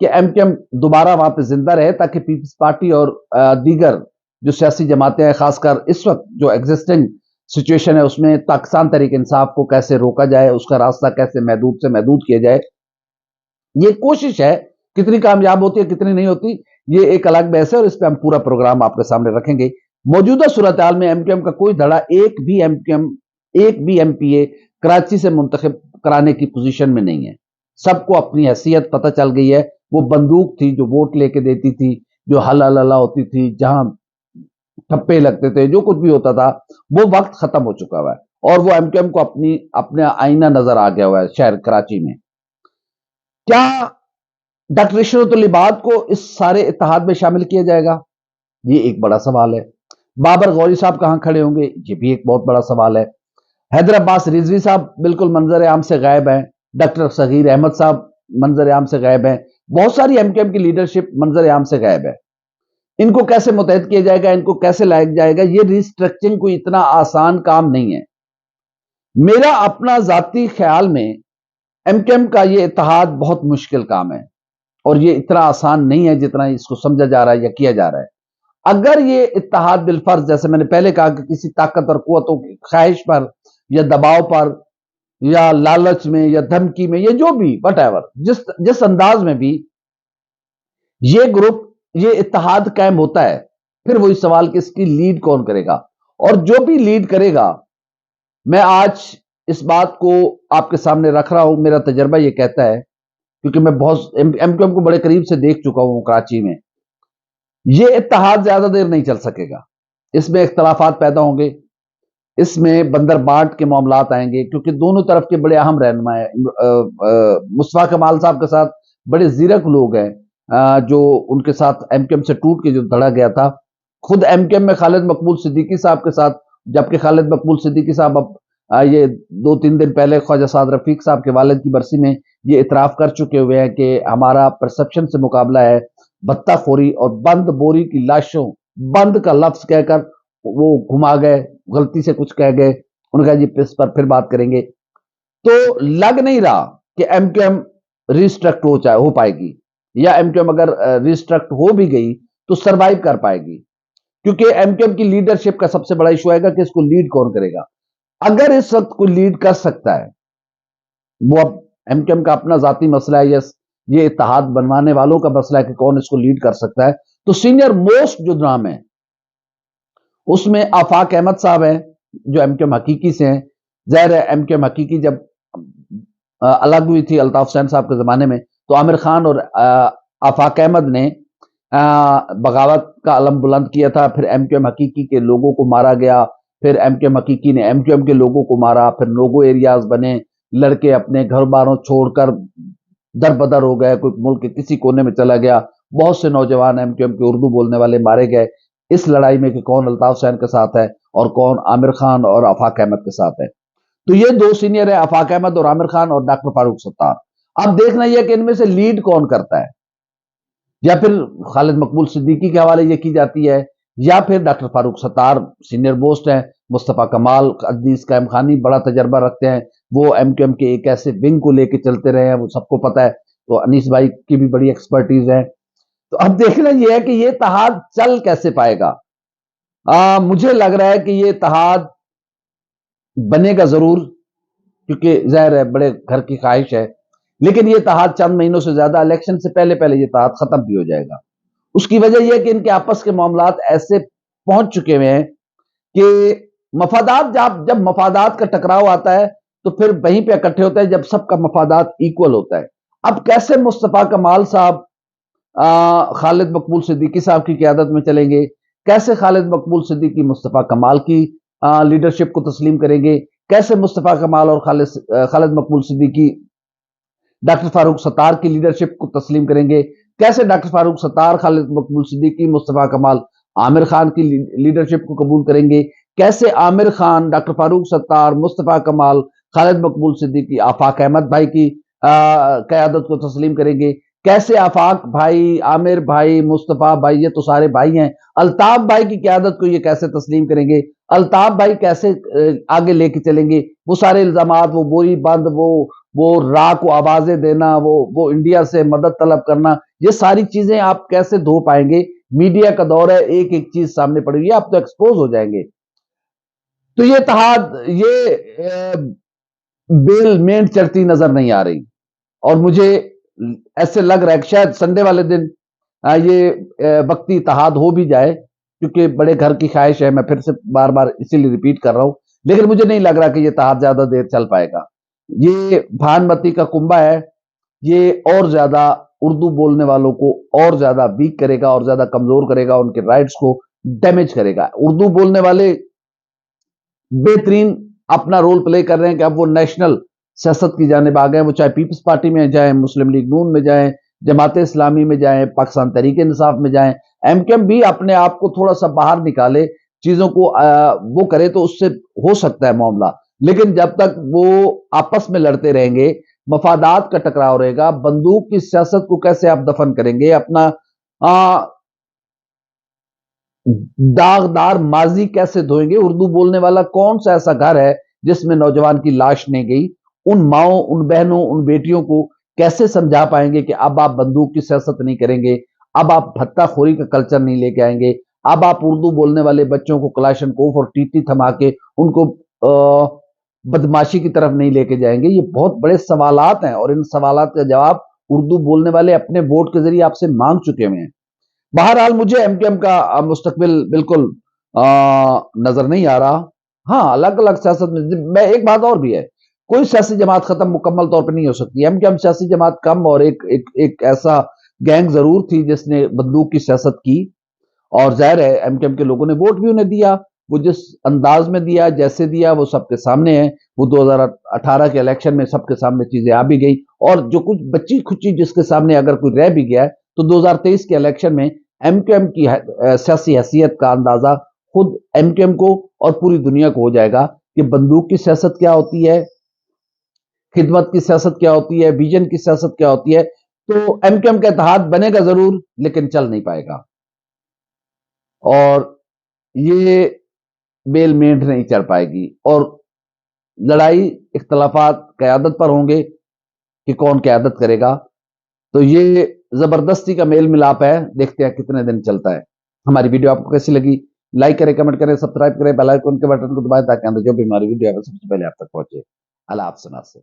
کہ M Q M دوبارہ وہاں پہ زندہ رہے تاکہ پیپلز پارٹی اور دیگر جو سیاسی جماعتیں ہیں، خاص کر اس وقت جو ایگزسٹنگ سچویشن ہے اس میں پاکستان تحریک انصاف کو کیسے روکا جائے، اس کا راستہ کیسے محدود سے محدود کیا جائے. یہ کوشش ہے، کتنی کامیاب ہوتی ہے کتنی نہیں ہوتی یہ ایک الگ بحث ہے، اور اس پہ ہم پورا پروگرام آپ کے سامنے رکھیں گے. موجودہ صورتحال میں ایم کیو ایم کا کوئی دھڑا ایک بھی ایم پی اے کراچی سے منتخب کرانے کی پوزیشن میں نہیں ہے. سب کو اپنی حیثیت پتہ چل گئی ہے. وہ بندوق تھی جو ووٹ لے کے دیتی تھی، جو ہلا ہوتی تھی، جہاں ٹھپے لگتے تھے، جو کچھ بھی ہوتا تھا، وہ وقت ختم ہو چکا ہوا ہے، اور وہ ایم کیو ایم کو اپنا آئینہ نظر آ گیا ہوا ہے شہر کراچی میں. کیا ڈاکٹر عشرت العباد کو اس سارے اتحاد میں شامل کیا جائے گا؟ یہ ایک بڑا سوال ہے. بابر غوری صاحب کہاں کھڑے ہوں گے؟ یہ بھی ایک بہت بڑا سوال ہے. حیدر عباس رضوی صاحب بالکل منظر عام سے غائب ہیں. ڈاکٹر صغیر احمد صاحب منظر عام سے غائب ہیں. بہت ساری ایم کیو ایم کی لیڈرشپ منظر عام سے غائب ہے. ان کو کیسے متحد کیا جائے گا، ان کو کیسے لایا جائے گا؟ یہ ریسٹرکچرنگ کوئی اتنا آسان کام نہیں ہے. میرا اپنا ذاتی خیال میں ایم کیو ایم کا یہ اتحاد بہت مشکل کام ہے، اور یہ اتنا آسان نہیں ہے جتنا اس کو سمجھا جا رہا ہے یا کیا جا رہا ہے. اگر یہ اتحاد بالفرض، جیسے میں نے پہلے کہا کہ کسی طاقت اور قوتوں کی خواہش پر یا دباؤ پر یا لالچ میں یا دھمکی میں یا جو بھی وٹ ایور جس انداز میں بھی یہ گروپ یہ اتحاد قائم ہوتا ہے، پھر وہی سوال کہ اس کی لیڈ کون کرے گا. اور جو بھی لیڈ کرے گا، میں آج اس بات کو آپ کے سامنے رکھ رہا ہوں، میرا تجربہ یہ کہتا ہے، کیونکہ میں بہت ایم کیو ایم کو بڑے قریب سے دیکھ چکا ہوں کراچی میں، یہ اتحاد زیادہ دیر نہیں چل سکے گا. اس میں اختلافات پیدا ہوں گے، اس میں بندر بانٹ کے معاملات آئیں گے، کیونکہ دونوں طرف کے بڑے اہم رہنما ہیں. مصطفیٰ کمال صاحب کے ساتھ بڑے زیرک لوگ ہیں، جو ان کے ساتھ ایم کیو ایم سے ٹوٹ کے جو دھڑا گیا تھا. خود ایم کیو ایم میں خالد مقبول صدیقی صاحب کے ساتھ، جبکہ خالد مقبول صدیقی صاحب اب یہ 2-3 دن پہلے خواجہ سعد رفیق صاحب کے والد کی برسی میں یہ اعتراف کر چکے ہوئے ہیں کہ ہمارا پرسپشن سے مقابلہ ہے بتہ خوری، اور بند بوری کی لاشوں، بند کا لفظ کہہ کر وہ گھما گئے، غلطی سے کچھ کہہ گئے. انہوں نے کہا جی اس پر پھر بات کریں گے. تو لگ نہیں رہا کہ ایم کیو ایم ریسٹرکٹ ہو پائے گی، یا ایم کیو ایم اگر ریسٹرکٹ ہو بھی گئی تو سروائیو کر پائے گی، کیونکہ ایم کیو ایم کی لیڈرشپ کا سب سے بڑا ایشو آئے گا کہ اس کو لیڈ کون کرے گا. اگر اس وقت کوئی لیڈ کر سکتا ہے، وہ اب ایم کیو ایم کا اپنا ذاتی مسئلہ ہے، یہ اتحاد بنوانے والوں کا مسئلہ ہے کہ کون اس کو لیڈ کر سکتا ہے. تو سینئر موسٹ جو نام ہے اس میں آفاق احمد صاحب ہیں جو ایم کیو ایم حقیقی سے ہیں. ظاہر ہے ایم کیو ایم حقیقی جب الگ ہوئی تھی الطاف حسین صاحب کے زمانے میں، تو عامر خان اور آفاق احمد نے بغاوت کا علم بلند کیا تھا. پھر ایم کیو ایم حقیقی کے لوگوں کو مارا گیا، پھر ایم کیو ایم حقیقی نے ایم کیو ایم کے لوگوں کو مارا، پھر نوگو ایریاز بنے، لڑکے اپنے گھر باروں چھوڑ کر در بدر ہو گئے، کوئی ملک کے کسی کونے میں چلا گیا. بہت سے نوجوان ایم کیو ایم کے اردو بولنے والے مارے گئے اس لڑائی میں کہ کون الطاف حسین کے ساتھ ہے اور کون عامر خان اور آفاق احمد کے ساتھ ہے. تو یہ دو سینئر ہیں، آفاق احمد اور عامر خان اور ڈاکٹر فاروق ستار. اب دیکھنا یہ کہ ان میں سے لیڈ کون کرتا ہے، یا پھر خالد مقبول صدیقی کے حوالے یہ کی جاتی ہے، یا پھر doctor Farooq Sattar senior most ہیں. مصطفیٰ کمال عزیز قائم خانی بڑا تجربہ رکھتے ہیں، وہ ایم کیو ایم کے ایک ایسے ونگ کو لے کے چلتے رہے ہیں، وہ سب کو پتہ ہے. تو انیس بھائی کی بھی بڑی ایکسپرٹیز ہے. تو اب دیکھنا یہ ہے کہ یہ اتحاد چل کیسے پائے گا. مجھے لگ رہا ہے کہ یہ اتحاد بنے گا ضرور، کیونکہ ظاہر ہے بڑے گھر کی خواہش ہے، لیکن یہ اتحاد چند مہینوں سے زیادہ، الیکشن سے پہلے یہ اتحاد ختم بھی ہو جائے گا. اس کی وجہ یہ ہے کہ ان کے آپس کے معاملات ایسے پہنچ چکے ہوئے ہیں کہ مفادات، جب مفادات کا ٹکراؤ آتا ہے تو پھر وہیں پہ اکٹھے ہوتا ہے جب سب کا مفادات ایکول ہوتا ہے. اب کیسے مصطفیٰ کمال صاحب خالد مقبول صدیقی صاحب کی قیادت میں چلیں گے، کیسے خالد مقبول صدیقی مصطفیٰ کمال کی لیڈرشپ کو تسلیم کریں گے، کیسے مصطفیٰ کمال اور خالد مقبول صدیقی ڈاکٹر فاروق ستار کی لیڈرشپ کو تسلیم کریں گے، کیسے ڈاکٹر فاروق ستار خالد مقبول صدیقی مصطفیٰ کمال عامر خان کی لیڈرشپ کو قبول کریں گے، کیسے عامر خان ڈاکٹر فاروق ستار مصطفیٰ کمال خالد مقبول صدیقی آفاق احمد بھائی کی قیادت کو تسلیم کریں گے، کیسے آفاق بھائی، عامر بھائی، مصطفیٰ بھائی، یہ تو سارے بھائی ہیں، الطاف بھائی کی قیادت کو یہ کیسے تسلیم کریں گے، الطاف بھائی کیسے آگے لے کے چلیں گے. وہ سارے الزامات، وہ بوری بند، وہ وہ را کو آوازیں دینا، وہ انڈیا سے مدد طلب کرنا، یہ ساری چیزیں آپ کیسے دھو پائیں گے؟ میڈیا کا دور ہے، ایک ایک چیز سامنے پڑ گئی، آپ تو ایکسپوز ہو جائیں گے۔ تو یہ اتحاد، یہ بیل مینٹ چڑھتی نظر نہیں آ رہی، اور مجھے ایسے لگ رہا ہے کہ شاید سنڈے والے دن یہ وقتی اتحاد ہو بھی جائے، کیونکہ بڑے گھر کی خواہش ہے، میں پھر سے بار بار اسی لیے ریپیٹ کر رہا ہوں، لیکن مجھے نہیں لگ رہا کہ یہ اتحاد زیادہ دیر چل پائے گا۔ یہ بھانمتی کا کنبہ ہے، یہ اور زیادہ اردو بولنے والوں کو اور زیادہ ویک کرے گا، اور زیادہ کمزور کرے گا، ان کے رائٹس کو ڈیمیج کرے گا۔ اردو بولنے والے بہترین اپنا رول پلے کر رہے ہیں کہ اب وہ نیشنل سیاست کی جانب آ گئے، وہ چاہے پیپلز پارٹی میں جائیں، مسلم لیگ نون میں جائیں، جماعت اسلامی میں جائیں، پاکستان تحریک انصاف میں جائیں، ایم کیو ایم بھی اپنے آپ کو تھوڑا سا باہر نکالے، چیزوں کو وہ کرے تو اس سے ہو سکتا ہے معاملہ، لیکن جب تک وہ آپس میں لڑتے رہیں گے، مفادات کا ٹکراؤ رہے گا، بندوق کی سیاست کو کیسے آپ دفن کریں گے؟ اپنا داغدار ماضی کیسے دھوئیں گے؟ اردو بولنے والا کون سا ایسا گھر ہے جس میں نوجوان کی لاش نہیں گئی؟ ان ماؤں، ان بہنوں، ان بیٹیوں کو کیسے سمجھا پائیں گے کہ اب آپ بندوق کی سیاست نہیں کریں گے، اب آپ بھتہ خوری کا کلچر نہیں لے کے آئیں گے، اب آپ اردو بولنے والے بچوں کو کلاشن کوف اور ٹیٹی تھما کے ان کو بدماشی کی طرف نہیں لے کے جائیں گے؟ یہ بہت بڑے سوالات ہیں، اور ان سوالات کا جواب اردو بولنے والے اپنے ووٹ کے ذریعے آپ سے مانگ چکے ہوئے ہیں۔ بہرحال مجھے ایم کیو ایم کا مستقبل بالکل نظر نہیں آ رہا۔ ہاں، الگ الگ سیاست میں ایک بات اور بھی ہے، کوئی سیاسی جماعت ختم مکمل طور پہ نہیں ہو سکتی۔ ایم کیو ایم سیاسی جماعت کم، اور ایک ایسا گینگ ضرور تھی جس نے بندوق کی سیاست کی، اور ظاہر ہے ایم کیو ایم کے لوگوں نے ووٹ بھی انہیں دیا، وہ جس انداز میں دیا، جیسے دیا، وہ سب کے سامنے ہے۔ وہ 2018 کے الیکشن میں سب کے سامنے چیزیں آ بھی گئی، اور جو کچھ بچی کھچی جس کے سامنے اگر کوئی رہ بھی گیا ہے، تو 2023 کے الیکشن میں ایم کیو ایم کی سیاسی حیثیت کا اندازہ خود ایم کیو ایم کو اور پوری دنیا کو ہو جائے گا کہ بندوق کی سیاست کیا ہوتی ہے، خدمت کی سیاست کیا ہوتی ہے، ویژن کی سیاست کیا ہوتی ہے۔ تو ایم کیو ایم کا اتحاد بنے گا ضرور، لیکن چل نہیں پائے گا، اور یہ بیل مینٹ نہیں چڑھ پائے گی، اور لڑائی اختلافات قیادت پر ہوں گے کہ کون قیادت کرے گا۔ تو یہ زبردستی کا میل ملاپ ہے، دیکھتے ہیں کتنے دن چلتا ہے۔ ہماری ویڈیو آپ کو کیسی لگی؟ لائک کریں، کمنٹ کریں، سبسکرائب کریں، بیل آئیکن کے بٹن کو دبائیں تاکہ جو بھی ہماری ویڈیو ہے سب سے پہلے آپ تک پہنچے۔ اللہ آپ سے ناصر۔